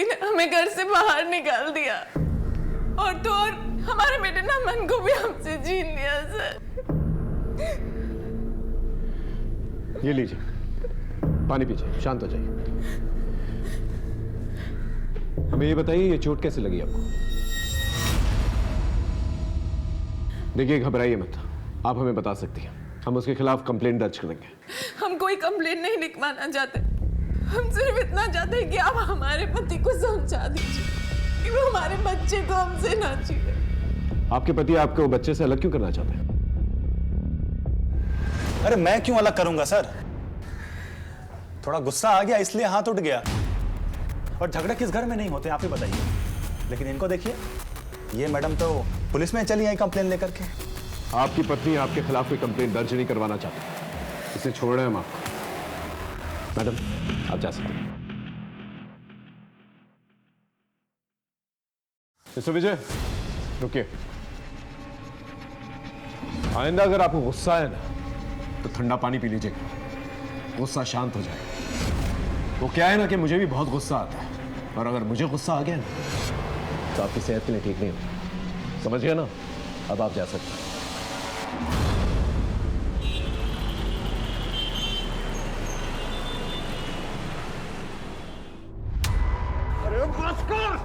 पति ने हमें घर से बाहर निकाल दिया और तो और हमारे बेटे नमन को भी हमसे छीन लिया सर। ये लीजिए, पानी पीजिए, शांत हो जाइए। हमें ये बताइए, ये चोट कैसे लगी आपको? देखिए, घबराइए मत, आप हमें बता सकती हैं, हम उसके खिलाफ कंप्लेंट दर्ज करेंगे। हम कोई कंप्लेंट नहीं लिखवाना चाहते, हम सिर्फ इतना चाहते हैं कि आप हमारे पति को समझा दीजिए कि वो हमारे बच्चे को हमसे ना छीने। आपके पति आपको बच्चे से अलग क्यों करना चाहते हैं? अरे मैं क्यों अलग करूंगा सर? थोड़ा गुस्सा आ गया इसलिए हाथ उठ गया। और झगड़े किस घर में नहीं होते आप ही बताइए। लेकिन इनको देखिए, ये मैडम तो पुलिस में चली आई कंप्लेन लेकर के। आपकी पत्नी आपके खिलाफ कोई कंप्लेंट दर्ज नहीं करवाना चाहती, इसे छोड़ रहे हैं हम आपको। मैडम, आप जा सकते हैं। मिस्टर विजय, रुकिए। आइंदा अगर आपको गुस्सा है ना, तो ठंडा पानी पी लीजिएगा, गुस्सा शांत हो जाएगा। वो क्या है ना कि मुझे भी बहुत गुस्सा आता है, और अगर मुझे गुस्सा आ गया ना, तो आपकी सेहत के लिए ठीक नहीं होता। समझ गया ना? अब आप जा सकते हैं। अरे बस कर!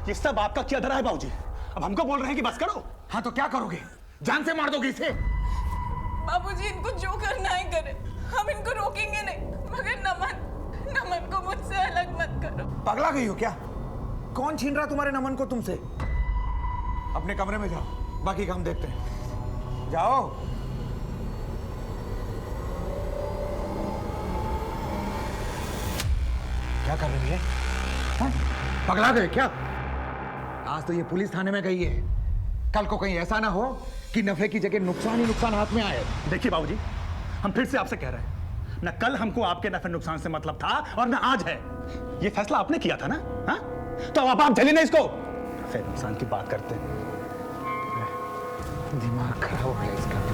ये सब आपका क्या धरा है बाबूजी? अब हमको बोल रहे हैं कि बस करो। हाँ तो क्या करोगे? जान से मार दोगे इसे? बाबूजी, इनको जो करना है करे, हम इनको रोकेंगे नहीं, मगर नमन को मुझसे अलग मत करो। पगला गई हो क्या? कौन छीन रहा तुम्हारे नमन को तुमसे? अपने कमरे में जाओ, बाकी काम देखते हैं। जाओ। क्या कर रही है? हाँ? पगला गए क्या? आज तो ये पुलिस थाने में गई है, कल को कहीं ऐसा ना हो कि नफे की जगह नुकसान ही नुकसान हाथ में आए। देखिए बाबूजी, हम फिर से आपसे कह रहे हैं, न कल हमको आपके नफे नुकसान से मतलब था और न आज है। ये फैसला आपने किया था ना? हाँ? तो अब आप झेलिए ना इसको। नफे नुकसान की बात करते हैं। दिमाग खराब हो गया इसका।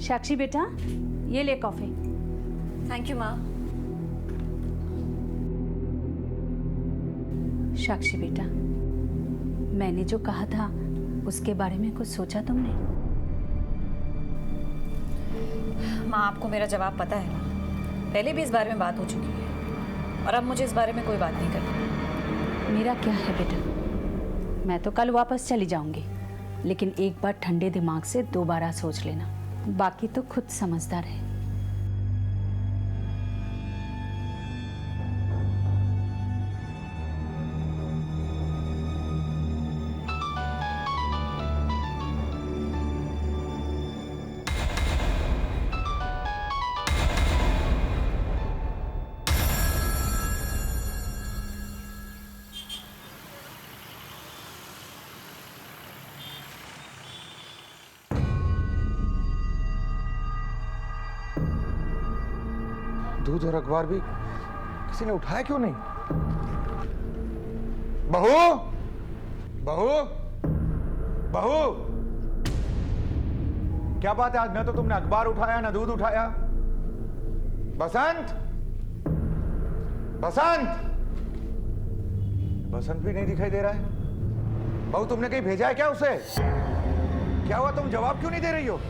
साक्षी बेटा, ये ले कॉफी। थैंक यू माँ। साक्षी बेटा, मैंने जो कहा था उसके बारे में कुछ सोचा तुमने? माँ, आपको मेरा जवाब पता है ना? पहले भी इस बारे में बात हो चुकी है और अब मुझे इस बारे में कोई बात नहीं करनी। मेरा क्या है बेटा, मैं तो कल वापस चली जाऊंगी, लेकिन एक बार ठंडे दिमाग से दोबारा सोच लेना, बाकी तो खुद समझदार है। दूध और अखबार भी किसी ने उठाया क्यों नहीं? बहू, बहू, बहू, क्या बात है? आज न तो तुमने अखबार उठाया ना दूध उठाया। बसंत, बसंत, बसंत भी नहीं दिखाई दे रहा है। बहू, तुमने कहीं भेजा है क्या उसे? क्या हुआ, तुम जवाब क्यों नहीं दे रही हो?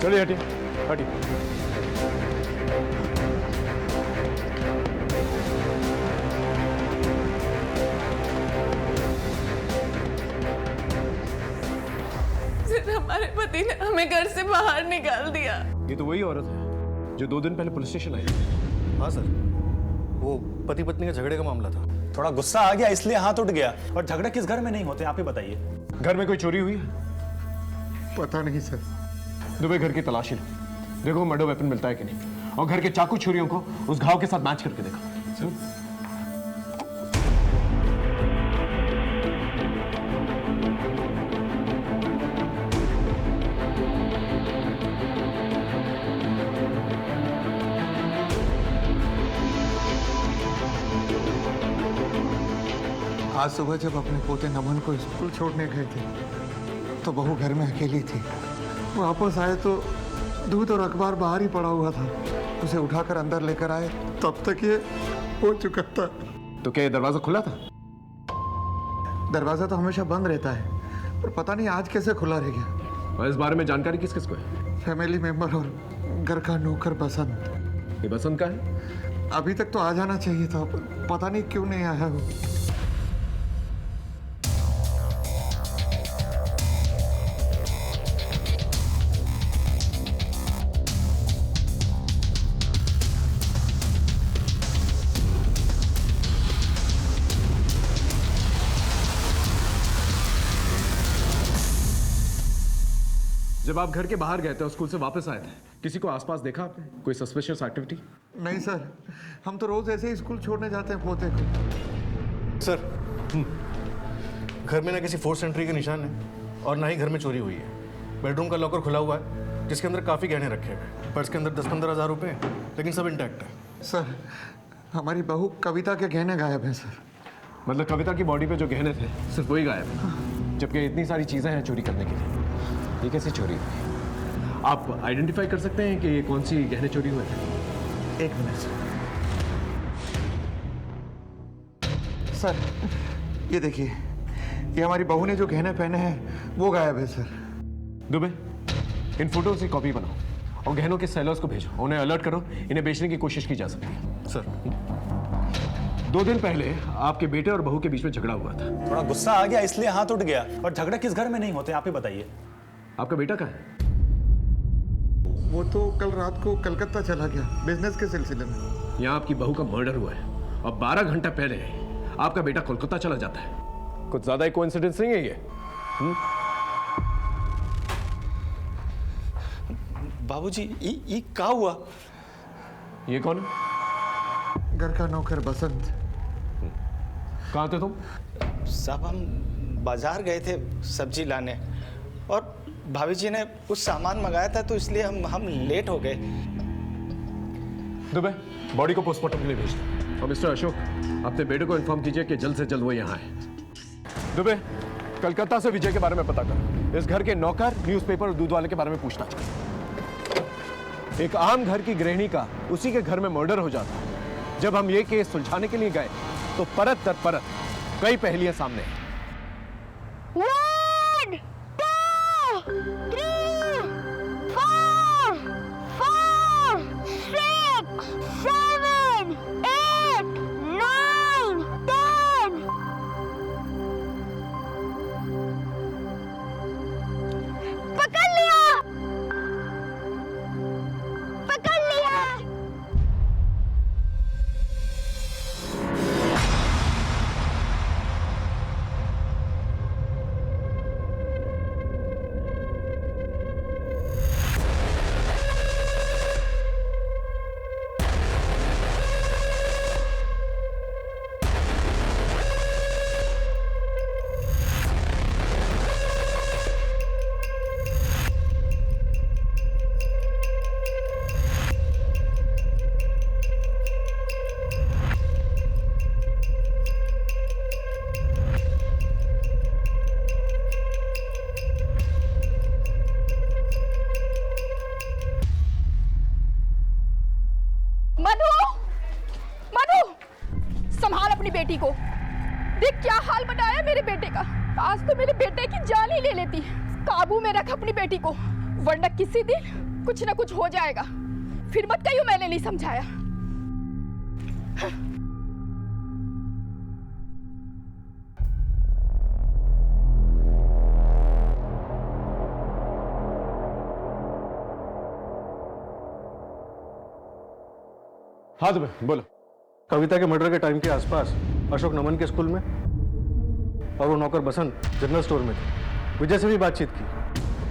चलिए हटिए, हटिए। सिर्फ हमारे पति ने हमें घर से बाहर निकाल दिया। ये तो वही औरत है जो 2 दिन पहले पुलिस स्टेशन आई। हाँ सर, वो पति पत्नी का झगड़े का मामला था। थोड़ा गुस्सा आ गया इसलिए हाथ उठ गया। और झगड़े किस घर में नहीं होते आप ही बताइए। घर में कोई चोरी हुई है? पता नहीं सर। दुबे घर की तलाशी लो, देखो मर्डर वेपन मिलता है कि नहीं, और घर के चाकू छुरियों को उस घाव के साथ मैच करके देखो। आज सुबह जब अपने पोते नमन को स्कूल छोड़ने गए थे तो बहू घर में अकेली थी। वापस आए तो दूध और अखबार बाहर ही पड़ा हुआ था। उसे उठाकर अंदर लेकर आए तब तक ये हो चुका था। तो क्या ये दरवाजा खुला था? दरवाजा तो हमेशा बंद रहता है, पर पता नहीं आज कैसे खुला रह गया। और इस बारे में जानकारी किस किस को है? फैमिली मेंबर और घर का नौकर बसंत। ये बसंत का है? अभी तक तो आ जाना चाहिए था, पर पता नहीं क्यों नहीं आया वो। जब आप घर के बाहर गए थे और स्कूल से वापस आए थे, किसी को आसपास देखा आपने? कोई सस्पिशियस एक्टिविटी? नहीं सर, हम तो रोज ऐसे ही स्कूल छोड़ने जाते हैं पोते को। सर, घर में ना किसी फोर्स एंट्री के निशान है और ना ही घर में चोरी हुई है। बेडरूम का लॉकर खुला हुआ है जिसके अंदर काफ़ी गहने रखे हुए। पर्स के अंदर 10-15 हज़ार रुपए हैं, लेकिन सब इंटैक्ट है। सर, हमारी बहू कविता के गहने गायब हैं सर। मतलब कविता की बॉडी पे जो गहने थे सिर्फ वही गायब है, जबकि इतनी सारी चीजें हैं चोरी करने के लिए। ये कैसी चोरी हुई? आप आइडेंटिफाई कर सकते हैं कि ये कौन सी गहने चोरी हुए थे? एक मिनट सर, ये देखिए, ये हमारी बहू ने जो गहने पहने हैं वो गायब है सर। दुबे, इन फोटोज की कॉपी बनाओ और गहनों के सेलर्स को भेजो, उन्हें अलर्ट करो, इन्हें बेचने की कोशिश की जा सकती है। सर, 2 दिन पहले आपके बेटे और बहू के बीच में झगड़ा हुआ था। थोड़ा गुस्सा आ गया इसलिए हाथ उठ गया। और झगड़े किस घर में नहीं होते, आप ही बताइए। आपका बेटा कहाँ है? वो तो कल रात को कलकत्ता चला गया बिजनेस के सिलसिले में। यहाँ आपकी बहू का मर्डर हुआ है और 12 घंटा पहले आपका बेटा कोलकाता चला जाता है। कुछ ज्यादा ही कोइंसिडेंस नहीं है ये? बाबूजी, ये क्या हुआ? ये कौन है? घर का नौकर बसंत। कहाँ थे तुम? साहब, हम बाजार गए थे सब्जी लाने और भाभी जी ने कुछ सामान मंगाया था तो इसलिए हम लेट हो गए। दुबे, बॉडी को पोस्टमार्टम के लिए भेज दो। और मिस्टर अशोक, अपने बेटे को इन्फॉर्म कीजिए कि जल्द से जल्द वो यहाँ आए। दुबे, कलकत्ता से विजय के बारे में पता करो। इस घर के नौकर, न्यूज़पेपर और दूध वाले के बारे में पूछताछ करो। एक आम घर की गृहिणी का उसी के घर में मर्डर हो जाता है। जब हम ये केस सुलझाने के लिए गए तो परत दर परत कई पहेलियां सामने हैं। 1 2 3 4 5 6 7 8 9 10 पकड़ लिया, पकड़ लिया। संभाल अपनी बेटी को। देख क्या हाल बनाया मेरे बेटे का। आज तो मेरे बेटे की जान ही ले लेती। काबू में रख अपनी बेटी को, वरना किसी दिन कुछ ना कुछ हो जाएगा। फिर मत कहियो मैंने नहीं समझाया। हाँ तुम्हें बोलो। कविता के मर्डर के टाइम के आसपास अशोक नमन के स्कूल में और वो नौकर बसंत जनरल स्टोर में थे। विजय से भी बातचीत की,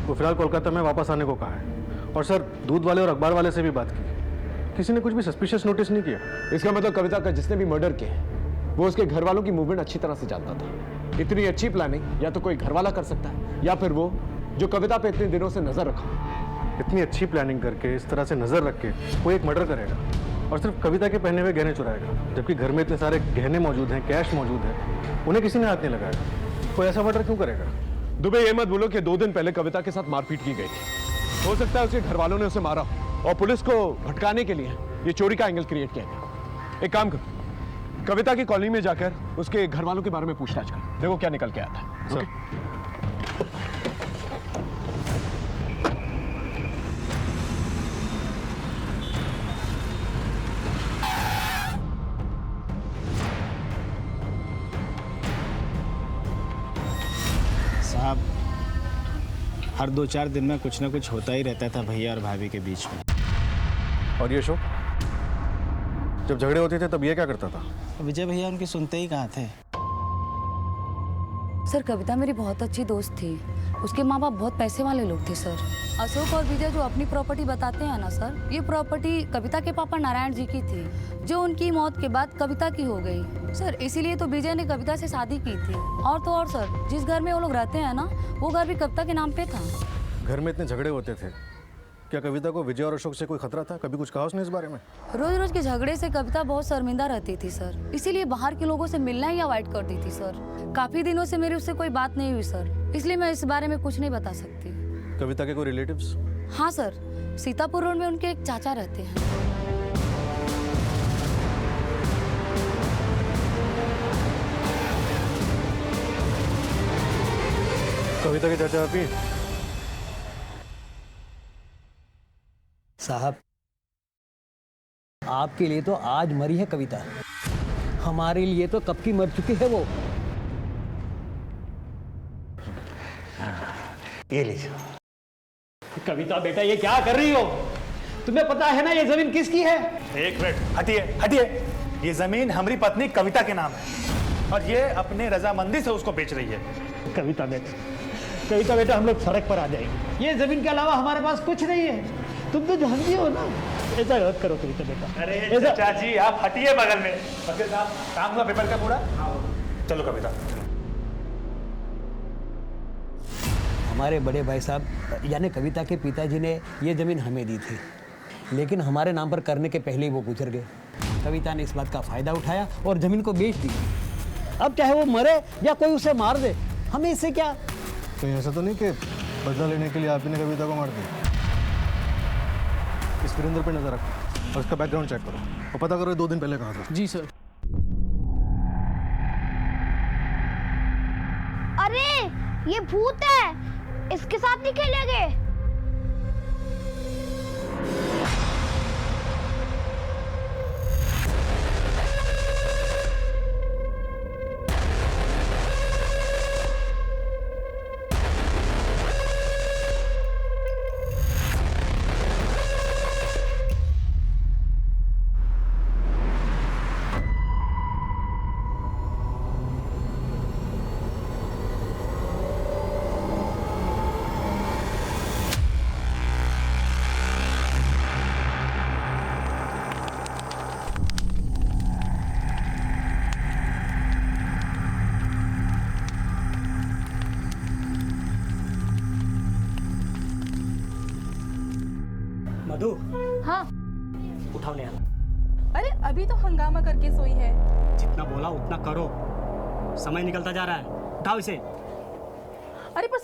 वो फिलहाल कोलकाता में वापस आने को कहा है। और सर, दूध वाले और अखबार वाले से भी बात की। किसी ने कुछ भी सस्पिशियस नोटिस नहीं किया। इसका मतलब कविता का जिसने भी मर्डर किया वो उसके घर वालों की मूवमेंट अच्छी तरह से जानता था। इतनी अच्छी प्लानिंग या तो कोई घर वाला कर सकता है या फिर वो जो कविता पे इतने दिनों से नजर रखा। इतनी अच्छी प्लानिंग करके, इस तरह से नजर रख के कोई एक मर्डर करेगा, और सिर्फ कविता के पहने हुए गहने चुराएगा, जबकि घर में इतने सारे गहने मौजूद हैं, कैश मौजूद है, उन्हें किसी ने हाथ नहीं लगाया। कोई ऐसा मर्डर क्यों करेगा? दुबे, ये मत बोलो कि 2 दिन पहले कविता के साथ मारपीट की गई थी। हो सकता है उसके घर वालों ने उसे मारा और पुलिस को भटकाने के लिए ये चोरी का एंगल क्रिएट किया गया। एक काम करो, कविता की कॉलोनी में जाकर उसके घर वालों के बारे में पूछताछ कर, देखो क्या निकल के आता है। सर। साहब, हर 2-4 दिन में कुछ ना कुछ होता ही रहता था भैया और भाभी के बीच में। और ये अशोक, जब झगड़े होते थे तब ये क्या करता था? विजय भैया उनके सुनते ही कहाँ थे। सर, कविता मेरी बहुत अच्छी दोस्त थी। उसके माँ बाप बहुत पैसे वाले लोग थे सर। अशोक और विजय जो अपनी प्रॉपर्टी बताते हैं ना सर, ये प्रॉपर्टी कविता के पापा नारायण जी की थी, जो उनकी मौत के बाद कविता की हो गई सर। इसीलिए तो विजय ने कविता से शादी की थी। और तो और सर, जिस घर में वो लोग रहते हैं ना, वो घर भी कविता के नाम पे था। घर में इतने झगड़े होते थे, क्या कविता को विजय और अशोक से कोई खतरा था? कभी कुछ कहा उसने इस बारे में? रोज रोज के झगड़े से कविता बहुत शर्मिंदा रहती थी सर, इसीलिए बाहर के लोगों से मिलना ही अवॉइड कर दी थी सर। काफी दिनों से मेरी उससे कोई बात नहीं हुई सर, इसलिए मैं इस बारे में कुछ नहीं बता सकती। कविता के कोई रिलेटिव्स? हाँ सर, सीतापुर रोड में उनके एक चाचा रहते हैं। कविता के चाचा आप ही? साहब, आपके लिए तो आज मरी है कविता, हमारे लिए तो कब की मर चुकी है वो। ये लीजिए। कविता बेटा, ये क्या कर रही हो? तुम्हें पता है ना ये जमीन किसकी है? एक मिनट, हटिए हटिए। ये जमीन हमारी पत्नी कविता के नाम है और ये अपने रजामंदी से उसको बेच रही है। कविता बेटा, हम लोग सड़क पर आ जाएंगे। ये जमीन के अलावा हमारे पास कुछ नहीं है, तुम तो जानती हो ना। ऐसा मत करो कविता बेटा। अरे चाची, आप हटिए बगल में। वकील साहब, काम हुआ पेपर का पूरा? चलो कविता। हमारे बड़े भाई साहब यानी कविता के पिताजी ने ये जमीन हमें दी थी, लेकिन हमारे नाम पर करने के पहले ही वो गुजर गए। कविता ने इस बात का फायदा उठाया और जमीन को बेच दी। अब चाहे वो मरे या कोई उसे मार दे, हमें इससे क्या? कहीं ऐसा तो नहीं कि बदला लेने के लिए आप ही ने कविता को मार दिया? इस वीरेंद्र पे नजर रखो और उसका बैकग्राउंड चेक करो और पता करो 2 दिन पहले कहाँ था। जी सर। अरे ये भूत है, इसके साथ नहीं खेलेंगे। मधु, हाँ, उठाओ ले। अरे अभी तो हंगामा करके सोई है। जितना बोला उतना करो, समय निकलता जा रहा है। उठाओ इसे। अरे पर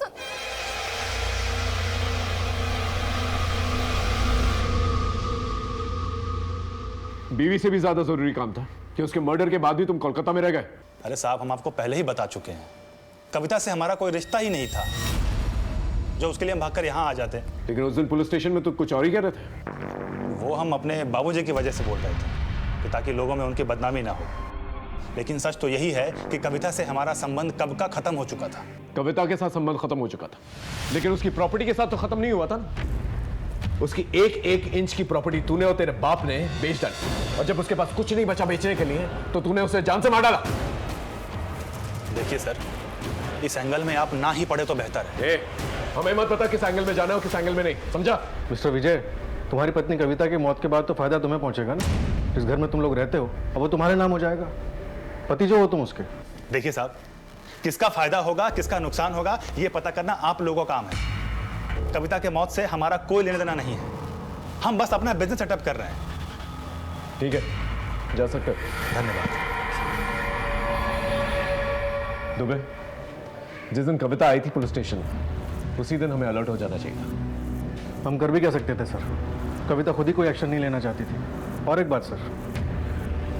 बीवी से भी ज्यादा जरूरी काम था कि उसके मर्डर के बाद भी तुम कोलकाता में रह गए। अरे साहब, हम आपको पहले ही बता चुके हैं, कविता से हमारा कोई रिश्ता ही नहीं था जो उसके लिए हम भागकर यहाँ आ जाते। लेकिन उस दिन पुलिस स्टेशन में तो कुछ और ही कह रहे थे। वो हम अपने बाबूजी की वजह से बोल रहे थे कि ताकि लोगों में उनकी बदनामी ना हो। लेकिन सच तो यही है कि कविता से हमारा संबंध कब का खत्म हो चुका था। कविता के साथ संबंध खत्म हो चुका था, लेकिन उसकी प्रॉपर्टी के साथ तो खत्म नहीं हुआ था ना। उसकी एक इंच की प्रॉपर्टी तूने और तेरे बाप ने बेच डाली, और जब उसके पास कुछ नहीं बचा बेचने के लिए तो तूने उसे जान से मार डाला। देखिए सर, इस एंगल में आप ना ही पड़े तो बेहतर है। हमें मत पता किस एंगल में जाना है और किस एंगल में नहीं, समझा? मिस्टर विजय, तुम्हारी पत्नी कविता की मौत के बाद तो फायदा तुम्हें पहुंचेगा ना। इस घर में तुम लोग रहते हो, अब वो तुम्हारे नाम हो जाएगा, पति जो हो तुम उसके। देखिए साहब, किसका फायदा होगा किसका नुकसान होगा ये पता करना आप लोगों का काम है। कविता के मौत से हमारा कोई लेना देना नहीं है, हम बस अपना बिजनेस सेटअप कर रहे हैं। ठीक है, जा सकते हो। धन्यवाद। दुबे, जिस दिन कविता आई थी पुलिस स्टेशन में, उसी दिन हमें अलर्ट हो जाना चाहिए था। हम कर भी क्या सकते थे सर, कविता खुद ही कोई एक्शन नहीं लेना चाहती थी। और एक बात सर,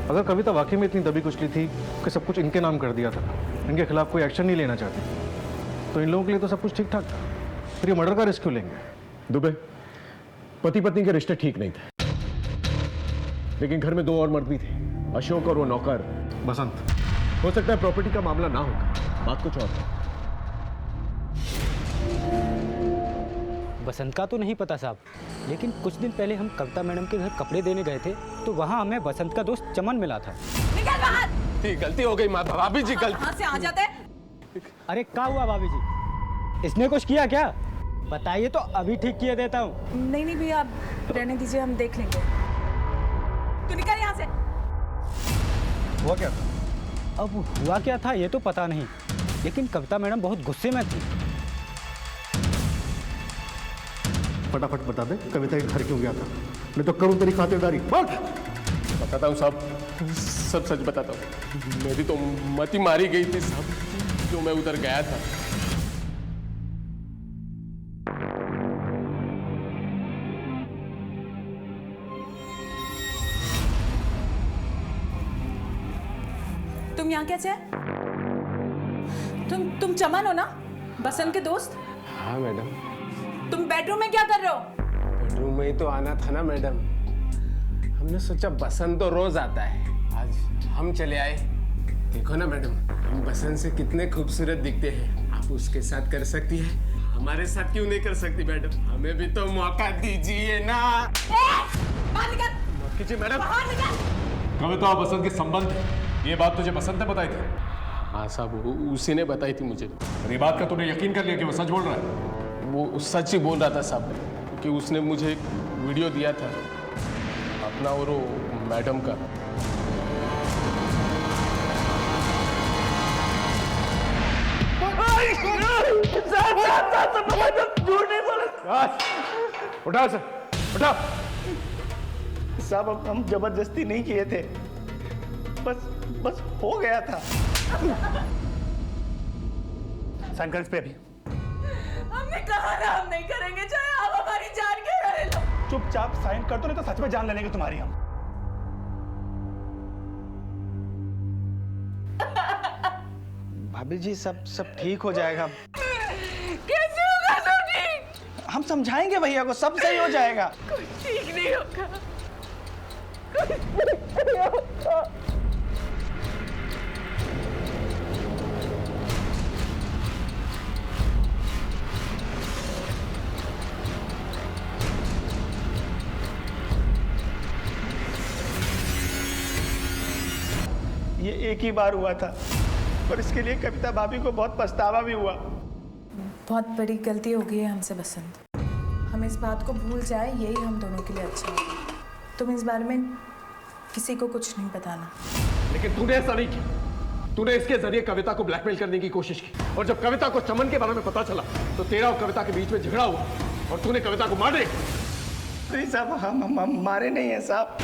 अगर कविता वाकई में इतनी दबी कुचली थी कि सब कुछ इनके नाम कर दिया था, इनके खिलाफ कोई एक्शन नहीं लेना चाहती थी, तो इन लोगों के लिए तो सब कुछ ठीक ठाक था, फिर ये मर्डर का रिस्क क्यों लेंगे? दुबे, पति पत्नी के रिश्ते ठीक नहीं थे, लेकिन घर में 2 और मर्द भी थे, अशोक और वो नौकर बसंत। हो सकता है प्रॉपर्टी का मामला ना होगा, बात कुछ और है। बसंत का तो नहीं पता साहब, लेकिन कुछ दिन पहले हम कविता मैडम के घर कपड़े देने गए थे, तो वहाँ हमें बसंत का दोस्त चमन मिला था। निकल बाहर। गलती हो गई माँ, भाभी जी गलती। कहाँ से आ जाते? अरे क्या हुआ भाभी जी, इसने कुछ किया क्या? बताइए तो अभी ठीक किए देता हूँ। नहीं नहीं भैया, आप रहने दीजिए, हम देख लेंगे। तू निकल यहाँ से। हुआ क्या था? अब हुआ क्या था ये तो पता नहीं, लेकिन कविता मैडम बहुत गुस्से में थी। फटाफट बता दे कविता के घर क्यों गया था, मैं तो करूँ तेरी खातिरदारी। बताता हूँ साहब, सब सच बताता हूँ। मेरी तो मती मारी गई थी साहब, जो मैं उधर गया था। तुम यहाँ कैसे है? तुम चमन हो ना, बसंत के दोस्त? हाँ मैडम। तुम बेडरूम में क्या कर रहे हो? बेडरूम में ही तो आना था ना मैडम, हमने सोचा बसंत तो रोज आता है, आज हम चले आए। देखो ना मैडम, हम बसंत से कितने खूबसूरत दिखते हैं, आप उसके साथ कर सकती हैं, हमारे साथ क्यों नहीं कर सकती मैडम? हमें भी तो मौका दीजिए ना। बाहर निकल। कीजिए मैडम। बाहर निकल। कविता और बसंत के संबंध है, ये बात तुझे बसंत ने बताई थी? हाँ साहब, उसी ने बताई थी मुझे। और ये बात का तूने यकीन कर लिया कि वो सच बोल रहा है? वो सच ही बोल रहा था साहब, क्योंकि उसने मुझे एक वीडियो दिया था अपना और वो मैडम का। उठा सर, उठा। साहब हम जबरदस्ती नहीं किए थे, बस हो गया था। साइन कर इस पे अभी। हमने कहा ना हम नहीं करेंगे, चाहे आप हमारी जान क्यों ना ले लो। चुपचाप साइन कर दो, नहीं तो सच में जान ले लेंगे तुम्हारी हम। भाभी जी सब ठीक हो जाएगा। कैसे होगा सब ठीक? हम समझाएंगे भैया को, सब सही हो जाएगा। कुछ ठीक नहीं होगा, कुछ नहीं होगा। ये एक ही बार हुआ था और इसके लिए कविता भाभी को बहुत पछतावा भी हुआ। बहुत बड़ी गलती हो गई है हमसे बसंत, हम इस बात को भूल जाए, यही हम दोनों के लिए अच्छा है। तुम इस बारे में किसी को कुछ नहीं बताना। लेकिन तूने ऐसा नहीं किया, तूने इसके जरिए कविता को ब्लैकमेल करने की कोशिश की, और जब कविता को चमन के बारे में पता चला तो तेरा और कविता के बीच में झगड़ा हुआ और तूने कविता को मार दिया। नहीं साहब, हम मारे नहीं है साहब।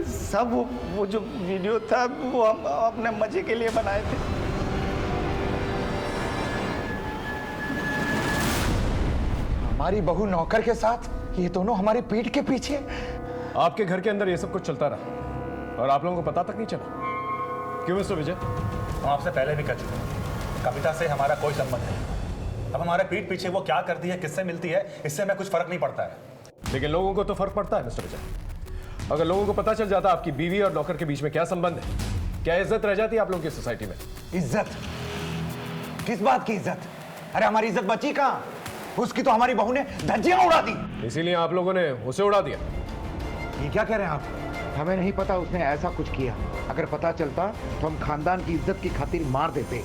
सब वो जो वीडियो था वो हम अपने मजे के लिए बनाए थे। हमारी बहू नौकर के साथ, ये दोनों हमारी पीठ के पीछे। आपके घर के अंदर ये सब कुछ चलता रहा और आप लोगों को पता तक नहीं चला, क्यों मिस्टर विजय? हम आपसे पहले भी कह चुके हैं, कविता से हमारा कोई संबंध नहीं। अब हमारे पीठ पीछे वो क्या करती है, किससे मिलती है, इससे हमें कुछ फर्क नहीं पड़ता है। लेकिन लोगों को तो फर्क पड़ता है मिस्टर विजय। अगर लोगों को पता चल जाता आपकी बीवी और नौकर के बीच में क्या संबंध है, क्या इज्जत रह जाती है आप लोगों की सोसाइटी में? इज्जत? किस बात की इज्जत? अरे हमारी इज्जत बची कहाँ? उसकी तो हमारी बहू ने धज्जियां उड़ा दी। इसीलिए आप लोगों ने उसे उड़ा दिया। ये क्या कह रहे हैं आप? हमें नहीं पता उसने ऐसा कुछ किया, अगर पता चलता तो हम खानदान की इज्जत की खातिर मार देते।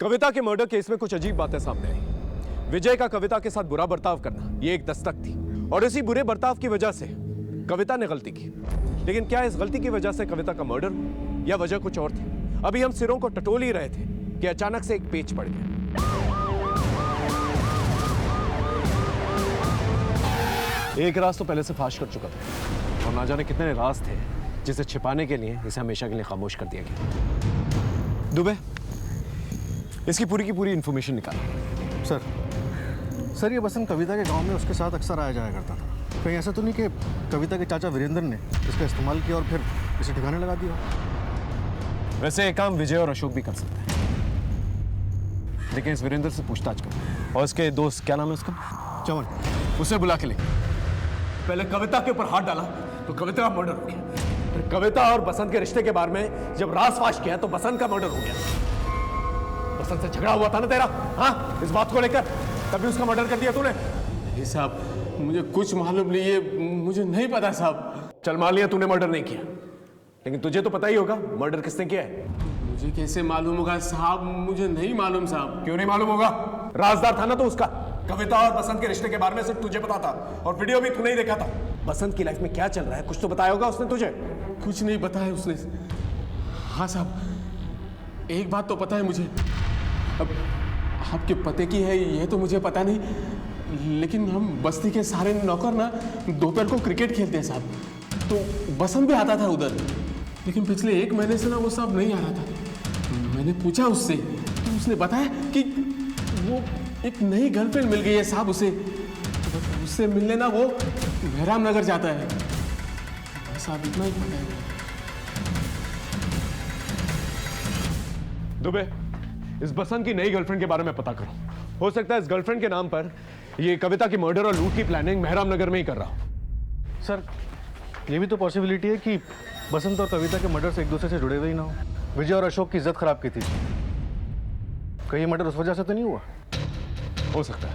कविता के मर्डर केस में कुछ अजीब बातें सामने आई। विजय का कविता के साथ बुरा बर्ताव करना ये एक दस्तक थी, और इसी बुरे बर्ताव की वजह से कविता ने गलती की। लेकिन क्या इस गलती की वजह से कविता का मर्डर या वजह कुछ और थी? अभी हम सिरों को टटोल ही रहे थे कि अचानक से एक पेच पड़ गया। एक राज तो पहले से फाश कर चुका था और ना जाने कितने राज थे जिसे छिपाने के लिए इसे हमेशा के लिए खामोश कर दिया गया। दुबे, इसकी पूरी की पूरी इंफॉर्मेशन निकाल। सर ये बसंत कविता के गांव में उसके साथ अक्सर आया जाया करता था। कहीं ऐसा तो नहीं कि कविता के चाचा वीरेंद्र ने इसका इस्तेमाल किया और फिर इसे ठिकाने लगा दिया? वैसे एक काम विजय और अशोक भी कर सकते हैं, लेकिन इस वीरेंद्र से पूछताछ करो। और इसके दोस्त, क्या नाम है उसका? चमन। उसे बुला के ले। पहले कविता के ऊपर हाथ डाला तो कविता का मर्डर हो गया, फिर कविता और बसंत के रिश्ते के बारे में जब राज फाश किया तो बसंत का मर्डर हो गया। बसंत से झगड़ा हुआ था ना तेरा? हाँ, इस बात को लेकर तभी उसका मर्डर कर दिया तूने? नहीं साहब, मुझे कुछ मालूम नहीं है, मुझे नहीं पता साहब। चल मान लिया तूने मर्डर नहीं किया, लेकिन तुझे तो पता ही होगा मर्डर किसने किया है। मुझे कैसे मालूम होगा साहब? मुझे नहीं मालूम साहब। क्यों नहीं मालूम होगा? राजदार था ना तो उसका। कविता और बसंत के रिश्ते के बारे में सिर्फ तुझे पता था और वीडियो भी तूने ही देखा था। बसंत की लाइफ में क्या चल रहा है कुछ तो बताया होगा उसने तुझे। कुछ नहीं बताया उसने। हाँ साहब, एक बात तो पता है मुझे। अब आपके पते की है ये तो मुझे पता नहीं, लेकिन हम बस्ती के सारे नौकर ना दोपहर को क्रिकेट खेलते हैं साहब, तो बसंत भी आता था उधर। लेकिन पिछले 1 महीने से ना वो साहब नहीं आ रहा था। मैंने पूछा उससे तो उसने बताया कि वो एक नई गर्लफ्रेंड मिल गई है साहब उसे। तो उससे मिलने ना वो मेहराम नगर जाता है साहब, इतना ही पता है। दुबे, इस बसंत की नई गर्लफ्रेंड के बारे में पता करो। हो सकता है इस गर्लफ्रेंड के नाम पर ये कविता की मर्डर और लूट की प्लानिंग मेहराम नगर में ही कर रहा हो। सर ये भी तो पॉसिबिलिटी है कि बसंत और कविता के मर्डर से एक दूसरे से जुड़े हुए ही ना हो। विजय और अशोक की इज्जत खराब की थी, कहीं मर्डर उस वजह से तो नहीं हुआ? हो सकता है।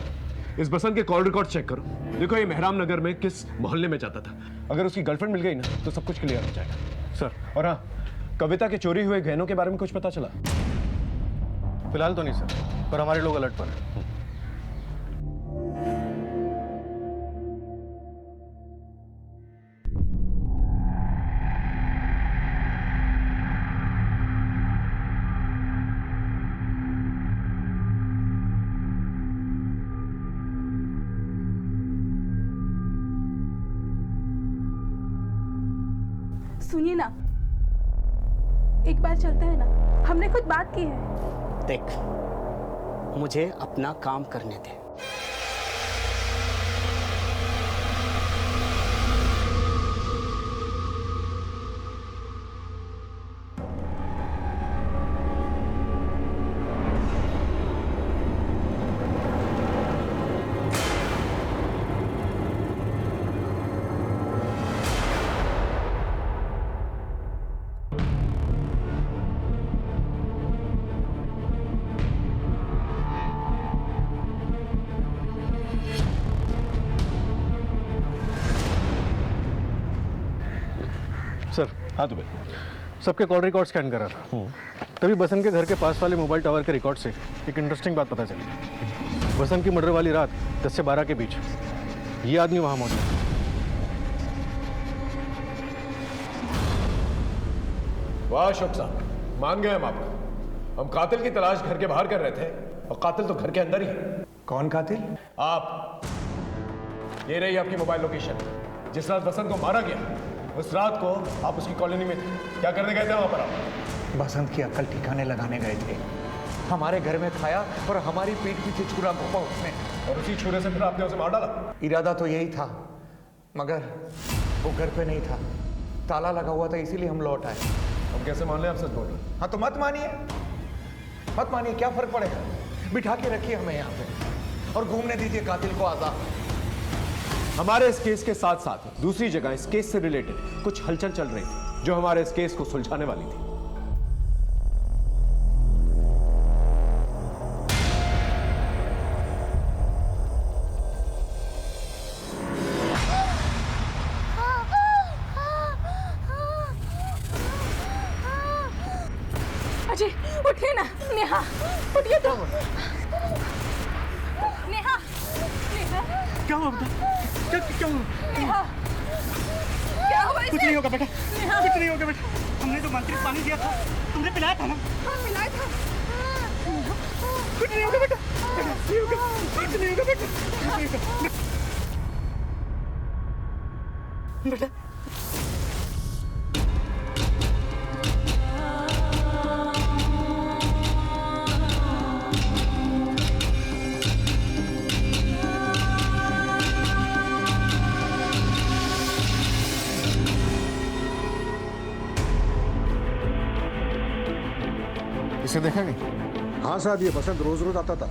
इस बसंत के कॉल रिकॉर्ड चेक करो, देखो ये मेहराम नगर में किस मोहल्ले में जाता था। अगर उसकी गर्लफ्रेंड मिल गई ना तो सब कुछ क्लियर हो जाएगा। सर, और हाँ, कविता के चोरी हुए गहनों के बारे में कुछ पता चला? फिलहाल तो नहीं सर, पर हमारे लोग अलर्ट पर हैं। सुनिए ना, एक बार चलते हैं ना, हमने खुद बात की है। देख, मुझे अपना काम करने दे। सर, हाँ दुबे, सबके कॉल रिकॉर्ड स्कैन करा था, तभी बसंत के घर के पास वाले मोबाइल टावर के रिकॉर्ड से एक इंटरेस्टिंग बात पता चली। बसंत की मर्डर वाली रात 10 से 12 के बीच ये आदमी वहां मौजूद था। वाह अशोक साहब, मान गए हम आपका। हम कातिल की तलाश घर के बाहर कर रहे थे और कातिल तो घर के अंदर ही है। कौन कातिल? आप। ये रही आपकी मोबाइल लोकेशन। जिस रात बसंत को मारा गया उस रात को आप उसकी कॉलोनी में थे। क्या करने गए थे वहां पर आप? बसंत की अक्ल ठिकाने लगाने गए थे। हमारे घर में खाया और हमारी पीठ पीछे छुरा घोंपा उसने, और उसी छुरे से फिर आपने उसे मार डाला? इरादा तो यही था, मगर वो घर पे नहीं था, ताला लगा हुआ था, इसीलिए हम लौट आए। हम कैसे मान लें आप सच बोल रहे हैं? हाँ तो मत मानिए, क्या फर्क पड़ेगा? बिठा के रखिए हमें यहाँ पे और घूमने दीजिए कातिल को आजाद। हमारे इस केस के साथ साथ दूसरी जगह इस केस से रिलेटेड कुछ हलचल चल रही थी जो हमारे इस केस को सुलझाने वाली थी। अजय, उठिए ना। नेहा, उठिए तो। नेहा, क्या हुआ बेटा? क्या हुआ? नेहा, क्या हुआ इसे? कुछ नहीं होगा बेटा, नेहा, कुछ नहीं होगा बेटा। हमने जो मंत्रित पानी दिया था तुमने पिलाया था ना? हाँ, पिलाया था। कुछ नहीं होगा बेटा, कुछ नहीं होगा बेटा। बेटा इसे देखेंगे? हाँ साहब, ये बसंत रोज रोज आता था,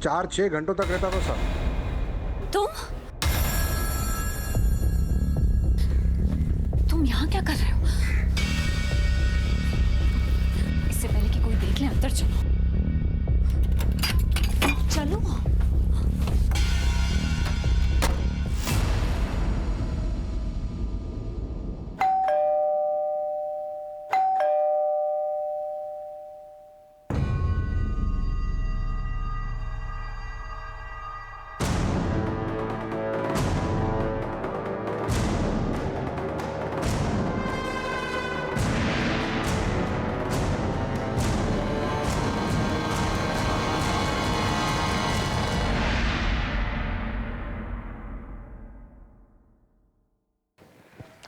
4-6 घंटों तक रहता था साहब। तुम यहाँ क्या कर रहे हो? इससे पहले कि कोई देख ले अंदर चलो। चलो।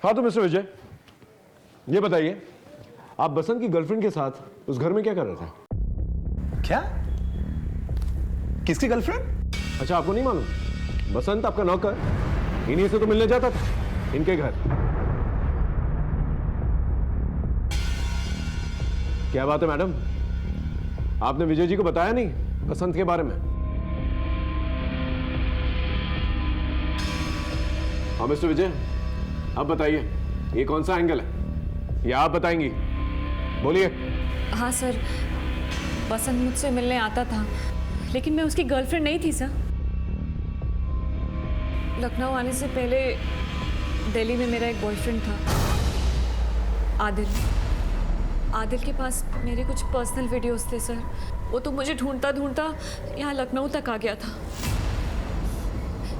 हाँ तो मिस्टर विजय, ये बताइए, आप बसंत की गर्लफ्रेंड के साथ उस घर में क्या कर रहे थे? क्या? किसकी गर्लफ्रेंड? अच्छा, आपको नहीं मालूम? बसंत आपका नौकर इन्हीं से तो मिलने जाता था, इनके घर। क्या बात है मैडम, आपने विजय जी को बताया नहीं बसंत के बारे में? हाँ मिस्टर विजय, अब बताइए, ये कौन सा एंगल है, या आप बताएंगी? बोलिए। हाँ सर, बसंत मुझसे मिलने आता था, लेकिन मैं उसकी गर्लफ्रेंड नहीं थी सर। लखनऊ आने से पहले दिल्ली में मेरा एक बॉयफ्रेंड था, आदिल। आदिल के पास मेरे कुछ पर्सनल वीडियोस थे सर। वो तो मुझे ढूंढता ढूंढता यहाँ लखनऊ तक आ गया था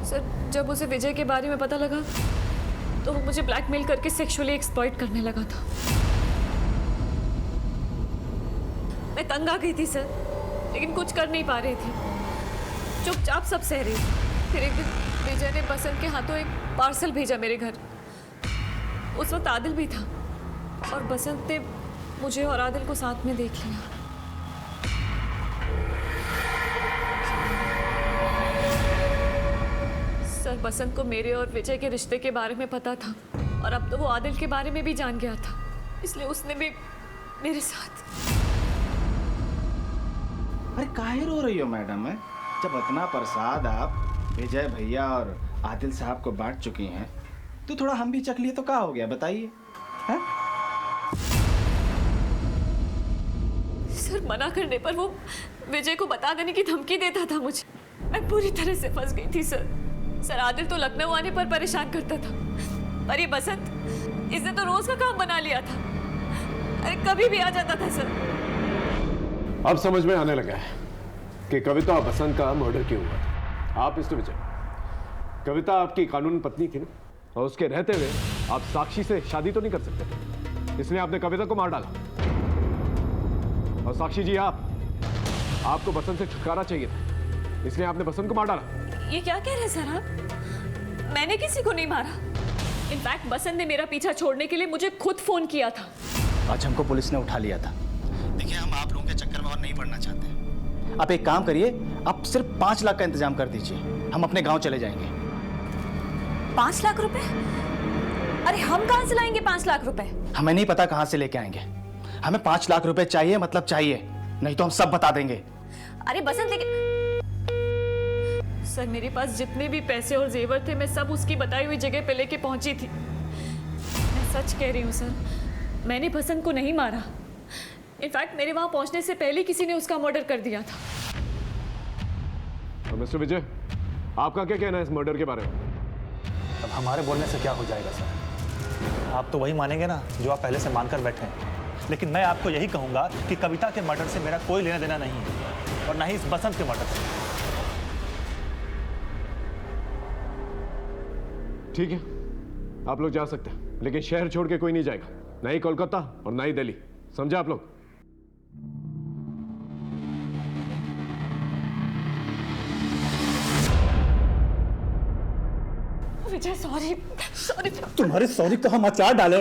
सर। जब उसे विजय के बारे में पता लगा तो वो मुझे ब्लैकमेल करके सेक्सुअली एक्सप्लॉइट करने लगा था। मैं तंग आ गई थी सर, लेकिन कुछ कर नहीं पा रही थी, चुपचाप सब सह रही थी। फिर एक दिन विजय ने बसंत के हाथों एक पार्सल भेजा मेरे घर। उस वक्त आदिल भी था और बसंत ने मुझे और आदिल को साथ में देख लिया। सर, बसंत को मेरे और विजय के रिश्ते के बारे में पता था और अब तो वो आदिल के बारे में भी जान गया था, इसलिए उसने भी मेरे साथ। अरे काहे रो रही हो मैडम? है जब इतना प्रसाद आप विजय भैया और आदिल साहब को बांट चुकी हैं तो थोड़ा हम भी चख लिए तो क्या हो गया, बताइए। सर, मना करने पर वो विजय को बता देने की धमकी देता था मुझे। मैं पूरी तरह से फंस गई थी सर। सर, आदिल तो लखनऊ आने पर परेशान करता था, पर ये बसंत, इसने तो रोज का काम बना लिया था। अरे कभी भी आ जाता था सर। अब समझ में आने लगा है कि कविता और बसंत का मर्डर क्यों हुआ था। आप मिस्टर विजय, कविता आपकी कानूनी पत्नी थी ना, और उसके रहते हुए आप साक्षी से शादी तो नहीं कर सकते, इसलिए आपने कविता को मार डाला। और साक्षी जी, आपको बसंत से छुटकारा चाहिए था, इसलिए आपने बसंत को मार डाला। ये क्या कह रहे हैं सर आप? मैंने किसी को नहीं मारा। इनफैक्ट बसंत ने मेरा पीछा छोड़ने के लिए मुझे खुद फोन किया था। आज हमको पुलिस ने उठा लिया था। देखिए, हम आप लोगों के चक्कर में और नहीं पड़ना चाहते। आप एक काम करिए, आप सिर्फ 5 लाख का इंतजाम कर दीजिए, हम अपने गांव चले जाएंगे। 5 लाख रुपए? अरे हम कहां से लाएंगे 5 लाख रुपए? हमें नहीं पता कहां से लेके आएंगे, हमें 5 लाख रुपए चाहिए, मतलब चाहिए, नहीं तो हम सब बता देंगे। अरे बसंत, लेकिन सर, मेरे पास जितने भी पैसे और जेवर थे मैं सब उसकी बताई हुई जगह पे लेके पहुंची थी। मैं सच कह रही हूँ सर, मैंने बसंत को नहीं मारा। इनफैक्ट मेरे वहां पहुंचने से पहले किसी ने उसका मर्डर कर दिया था। तो मिस्टर विजय, आपका क्या कहना है इस मर्डर के बारे में? अब हमारे बोलने से क्या हो जाएगा सर? आप तो वही मानेंगे ना जो आप पहले से मानकर बैठे हैं। लेकिन मैं आपको यही कहूंगा कि कविता के मर्डर से मेरा कोई लेना देना नहीं है, और ना ही इस बसंत के मर्डर से। ठीक है, आप लोग जा सकते हैं, लेकिन शहर छोड़ के कोई नहीं जाएगा, ना ही कोलकाता और ना ही दिल्ली, समझे आप लोग? विजय सॉरी सॉरी। तुम्हारे सॉरी को हम अचार डाले।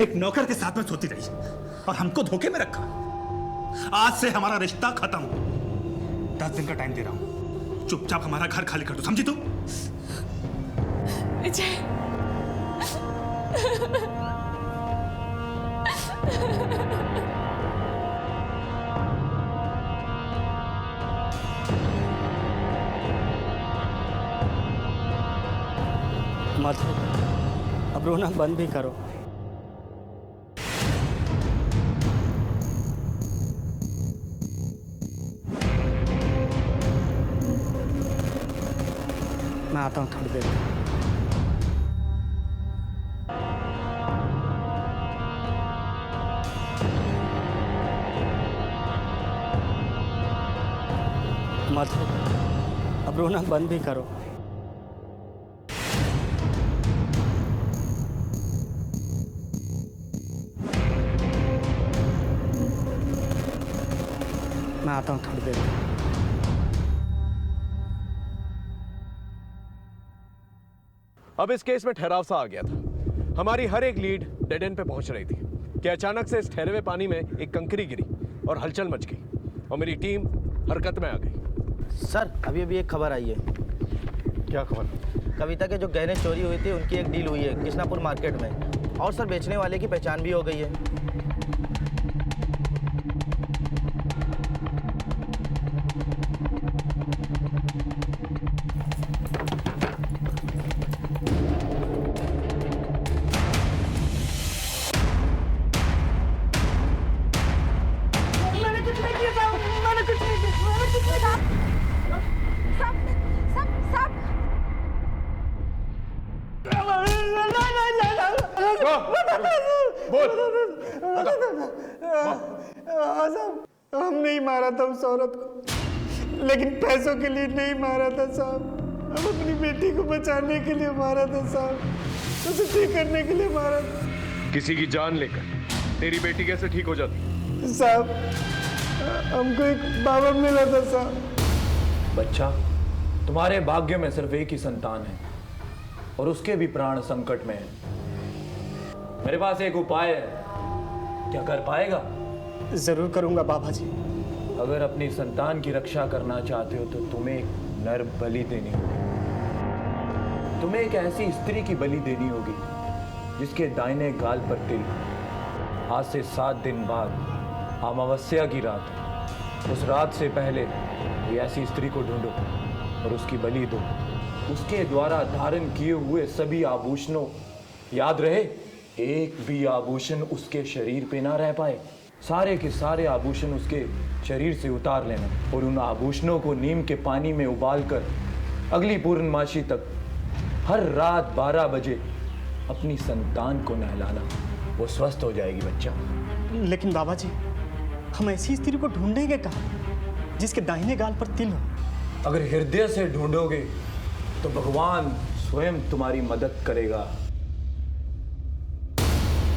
एक नौकर के साथ में सोती रही और हमको धोखे में रखा। आज से हमारा रिश्ता खत्म। 10 दिन का टाइम दे रहा हूं, चुपचाप हमारा घर खाली कर दो, समझी तुम? विजय मधु, अब रोना बंद भी करो। मैं आता हूँ थोड़ी देर में। मधु, अब रोना बंद भी करो। मैं आता हूँ थोड़ी देर में। अब इस केस में ठहराव सा आ गया था। हमारी हर एक लीड डेड एंड पे पहुंच रही थी कि अचानक से इस ठहरे हुए पानी में एक कंकरी गिरी और हलचल मच गई और मेरी टीम हरकत में आ गई। सर अभी अभी एक खबर आई है। क्या खबर? कविता के जो गहने चोरी हुए थे उनकी एक डील हुई है कृष्णापुर मार्केट में, और सर बेचने वाले की पहचान भी हो गई है। हम नहीं मारा था उस औरत को, लेकिन पैसों के लिए नहीं मारा था साहब। हम अपनी बेटी को बचाने के लिए मारा था साहब, उसे ठीक करने के लिए मारा था। किसी की जान लेकर तेरी बेटी कैसे ठीक हो जाती? साहब हमको एक बाबा मिला था साहब। बच्चा, तुम्हारे भाग्य में सिर्फ एक ही संतान है और उसके भी प्राण संकट में है। मेरे पास एक उपाय है, क्या कर पाएगा? जरूर करूंगा बाबा जी। अगर अपनी संतान की रक्षा करना चाहते हो तो तुम्हें एक नर बलि देनी होगी। तुम्हें एक ऐसी स्त्री की बलि देनी होगी जिसके दाहिने गाल पर तिल। आज से 7 दिन बाद अमावस्या की रात है। उस रात से पहले कोई ऐसी स्त्री को ढूंढो और उसकी बलि दो। उसके द्वारा धारण किए हुए सभी आभूषणों, याद रहे एक भी आभूषण उसके शरीर पे ना रह पाए। सारे के सारे आभूषण उसके शरीर से उतार लेना और उन आभूषणों को नीम के पानी में उबालकर अगली पूर्णमासी तक हर रात 12 बजे अपनी संतान को नहलाना। वो स्वस्थ हो जाएगी बच्चा। लेकिन बाबा जी, हम ऐसी स्त्री को ढूंढेंगे कहाँ जिसके दाहिने गाल पर तिल हो? अगर हृदय से ढूंढोगे तो भगवान स्वयं तुम्हारी मदद करेगा।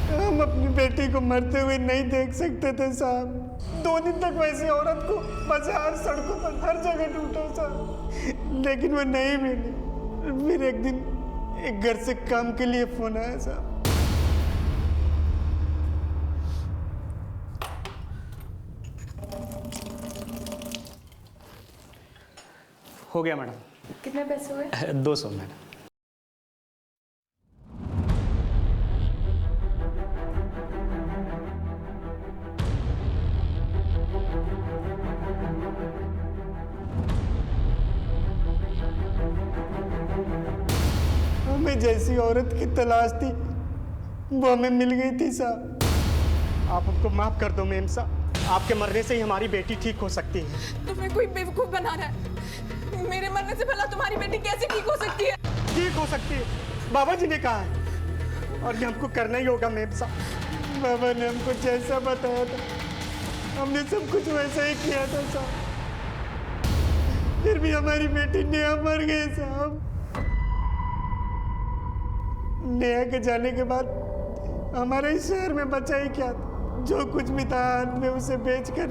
हम अपनी बेटी को मरते हुए नहीं देख सकते थे साहब। 2 दिन तक वैसी औरत को बाजार, सड़कों पर हर जगह ढूंढा साहब, लेकिन वो नहीं मिली। फिर एक दिन एक घर से काम के लिए फोन आया साहब। हो गया मैडम। कितने पैसे हुए? 200 मैडम। हमें जैसी औरत की तलाश थी वो हमें मिल गई थी साहब। आप हमको माफ कर दो मेम साहब, आपके मरने से ही हमारी बेटी ठीक हो सकती है। तुम्हें कोई बेवकूफ बना रहा है। मेरे मरने से भला तुम्हारी बेटी कैसे ठीक हो सकती है? ठीक हो सकती है, बाबा जी ने कहा है, और ये हमको करना ही होगा मेम साहब। बाबा ने हमको जैसा बताया था हमने सब कुछ वैसा ही किया था साहब। फिर भी हमारी बेटी नेहा मर गई साहब। नेहा के जाने के बाद हमारे इस शहर में बचा ही क्या था? जो कुछ भी था मैं उसे बेचकर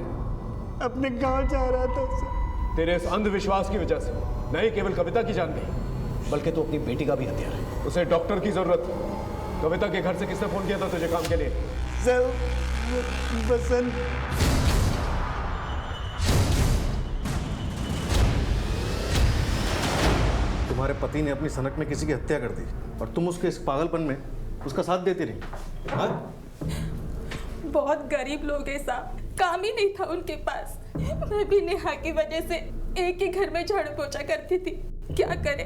अपने गांव जा रहा था साहब। तेरे इस अंधविश्वास की वजह से नहीं केवल कविता की जान गई बल्कि तो अपनी बेटी का भी हत्यारा है। उसे डॉक्टर की जरूरत। कविता के घर से किसने फोन किया था तुझे काम के लिए? सर बसंत। तुम्हारे पति ने अपनी सनक में किसी की हत्या कर दी और तुम उसके इस पागलपन में उसका साथ देती रही। हाँ? बहुत गरीब लोग हैं साहब, काम ही नहीं था उनके पास। मैं भी नेहा की वजह से एक ही घर में झाड़ू पोछा करती थी। क्या करे,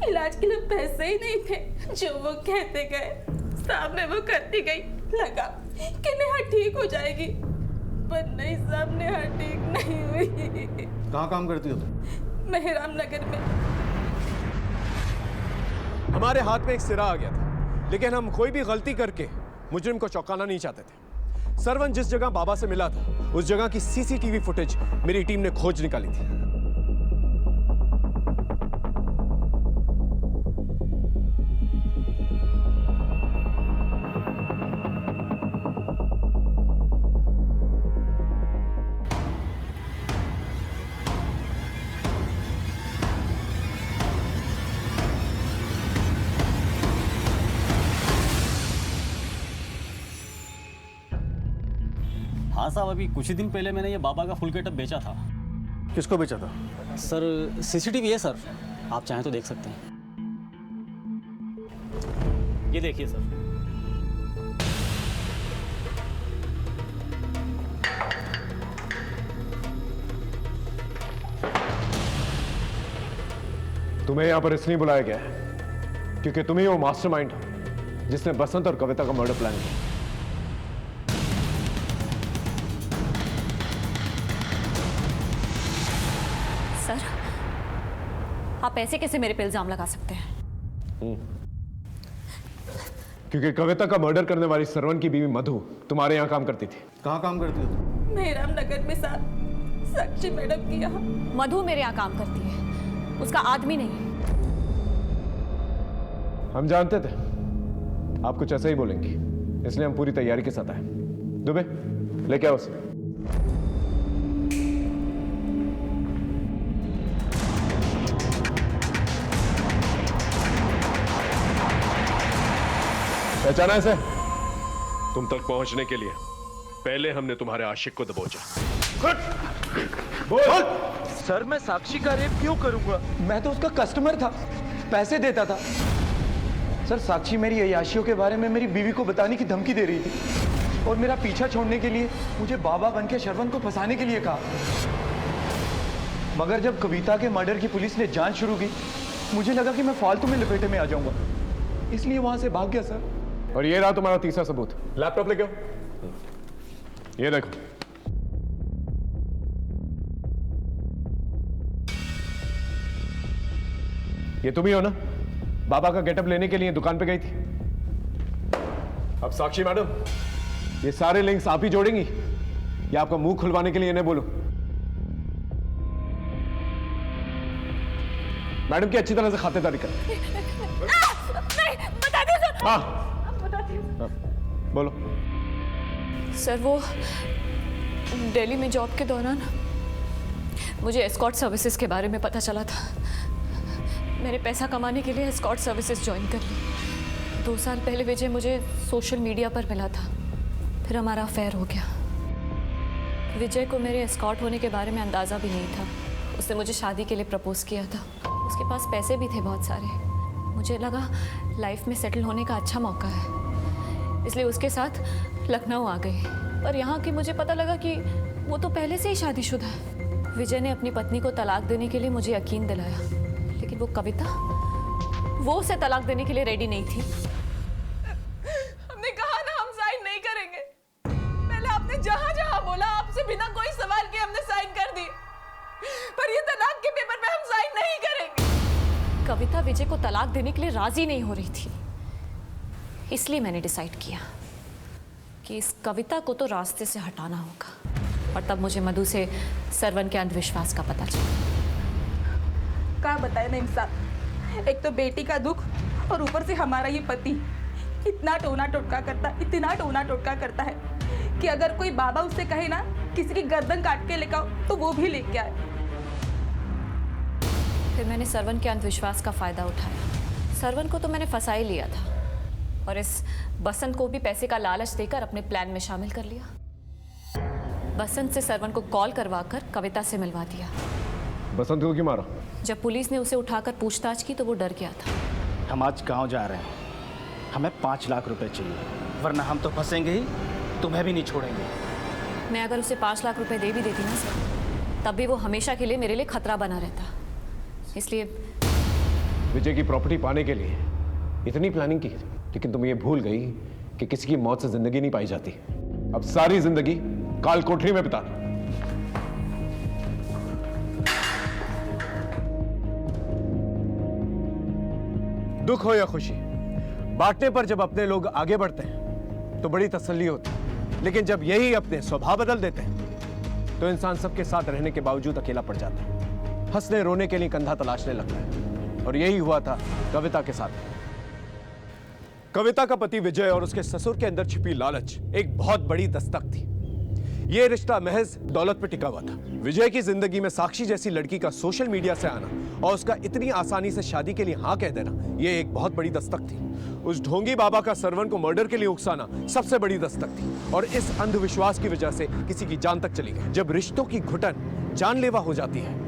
इलाज के लिए पैसे ही नहीं थे। जो वो कहते गए साहब मैं वो करती गई। लगा कि नेहा ठीक हो जाएगी, पर नहीं साहब, नेहा ठीक नहीं हुई। कहाँ काम करती हो तुम? मेहराम नगर में। हमारे हाथ में एक सिरा आ गया था, लेकिन हम कोई भी गलती करके मुजरिम को चौंकाना नहीं चाहते थे। सरवन जिस जगह बाबा से मिला था उस जगह की सीसीटीवी फुटेज मेरी टीम ने खोज निकाली थी। हाँ साहब, अभी कुछ ही दिन पहले मैंने ये बाबा का फुल गेटअप बेचा था। किसको बेचा था? सर सीसीटीवी है सर, आप चाहें तो देख सकते हैं। ये देखिए सर। तुम्हें यहां पर इसलिए बुलाया गया है क्योंकि तुम ही वो मास्टरमाइंड हो जिसने बसंत और कविता का मर्डर प्लान किया। सर, आप ऐसे कैसे मेरे पे इल्जाम लगा सकते हैं? क्योंकि कविता का मर्डर करने वाली सरवन की बीवी मधु तुम्हारे यहाँ काम करती थी। कहाँ काम करती हो तुम? मेहराम नगर में साहब, साक्षी मैडम की यहाँ। मधु मेरे यहाँ काम करती है, उसका आदमी नहीं। हम जानते थे आप कुछ ऐसा ही बोलेंगी, इसलिए हम पूरी तैयारी के साथ आए। दुबे लेके आओ उसे। पहचाना इसे? तुम तक पहुंचने के लिए पहले हमने तुम्हारे आशिक को दबोचा। बोल। सर मैं साक्षी का रेप क्यों करूंगा? मैं तो उसका कस्टमर था, पैसे देता था। सर साक्षी मेरी अय्याशियों के बारे में मेरी बीवी को बताने की धमकी दे रही थी और मेरा पीछा छोड़ने के लिए मुझे बाबा बन के शरवण को फंसाने के लिए कहा। मगर जब कविता के मर्डर की पुलिस ने जांच शुरू की, मुझे लगा कि मैं फालतू में लपेटे में आ जाऊंगा, इसलिए वहां से भाग गया सर। और ये रहा तुम्हारा तीसरा सबूत। लैपटॉप लेके आओ। ये देखो, ये तुम ही हो ना बाबा का गेटअप लेने के लिए दुकान पे गई थी? अब साक्षी मैडम, ये सारे लिंक्स आप ही जोड़ेंगी या आपका मुंह खुलवाने के लिए इन्हें बोलो? मैडम की अच्छी तरह से खातिरदारी कर। बता दो सर। हाँ बोलो। सर वो दिल्ली में जॉब के दौरान मुझे एस्कॉर्ट सर्विसेज के बारे में पता चला था। मैंने पैसा कमाने के लिए एस्कॉर्ट सर्विसेज ज्वाइन कर ली। 2 साल पहले विजय मुझे सोशल मीडिया पर मिला था, फिर हमारा अफेयर हो गया। विजय को मेरे एस्कॉर्ट होने के बारे में अंदाज़ा भी नहीं था। उसने मुझे शादी के लिए प्रपोज किया था। उसके पास पैसे भी थे बहुत सारे। मुझे लगा लाइफ में सेटल होने का अच्छा मौका है, इसलिए उसके साथ लखनऊ आ गई। पर यहाँ की मुझे पता लगा कि वो तो पहले से ही शादीशुदा है। विजय ने अपनी पत्नी को तलाक देने के लिए मुझे यकीन दिलाया, लेकिन वो कविता, वो उसे तलाक देने के लिए रेडी नहीं थी। हमने कहा ना हम साइन नहीं करेंगे। पहले आपने जहां जहां बोला आपसे बिना कोई सवाल के हमने साइन कर दिए, पर ये तलाक के पेपर पे हम साइन नहीं करेंगे। कविता विजय को तलाक देने के लिए राजी नहीं हो रही थी, इसलिए मैंने डिसाइड किया कि इस कविता को तो रास्ते से हटाना होगा। और तब मुझे मधु से सरवन के अंधविश्वास का पता चला। क्या बताए ना इंसान, एक तो बेटी का दुख और ऊपर से हमारा ये पति इतना टोना टोटका करता है कि अगर कोई बाबा उससे कहे ना किसी की गर्दन काट के लेकर आओ तो वो भी लेके आए। फिर मैंने सरवन के अंधविश्वास का फ़ायदा उठाया। सरवन को तो मैंने फंसा ही लिया था और इस बसंत को भी पैसे का लालच देकर अपने प्लान में शामिल कर लिया। बसंत से सरवन को कॉल करवाकर कविता से मिलवा दिया। बसंत को क्यों मारा? जब पुलिस ने उसे उठाकर पूछताछ की तो वो डर गया था। हम आज गांव जा रहे हैं, हमें 5 लाख रुपए चाहिए, वरना हम तो फंसेंगे ही, तुम्हें भी नहीं छोड़ेंगे। मैं अगर उसे 5 लाख रुपए दे भी देती ना सर, तब भी वो हमेशा के लिए मेरे लिए खतरा बना रहता। इसलिए विजय की प्रॉपर्टी पाने के लिए इतनी प्लानिंग की, लेकिन तुम ये भूल गई कि किसी की मौत से जिंदगी नहीं पाई जाती। अब सारी जिंदगी काल कोठरी में बिताना। दुख हो या खुशी, बांटने पर जब अपने लोग आगे बढ़ते हैं तो बड़ी तसल्ली होती है, लेकिन जब यही अपने स्वभाव बदल देते हैं तो इंसान सबके साथ रहने के बावजूद अकेला पड़ जाता है, हंसने रोने के लिए कंधा तलाशने लगता है। और यही हुआ था कविता के साथ। कविता का पति विजय और उसके ससुर के अंदर छिपी लालच एक बहुत बड़ी दस्तक थी। यह रिश्ता महज दौलत पर टिका हुआ था। विजय की जिंदगी में साक्षी जैसी लड़की का सोशल मीडिया से आना और उसका इतनी आसानी से शादी के लिए हाँ कह देना, यह एक बहुत बड़ी दस्तक थी। उस ढोंगी बाबा का सरवन को मर्डर के लिए उकसाना सबसे बड़ी दस्तक थी, और इस अंधविश्वास की वजह से किसी की जान तक चली गई। जब रिश्तों की घुटन जानलेवा हो जाती है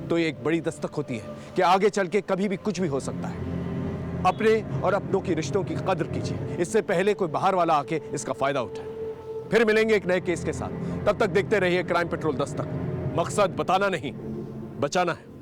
तो ये एक बड़ी दस्तक होती है कि आगे चल के कभी भी कुछ भी हो सकता है। अपने और अपनों की रिश्तों की कदर कीजिए, इससे पहले कोई बाहर वाला आके इसका फायदा उठाए। फिर मिलेंगे एक नए केस के साथ, तब तक देखते रहिए क्राइम पेट्रोल दस्तक। मकसद बताना नहीं, बचाना है।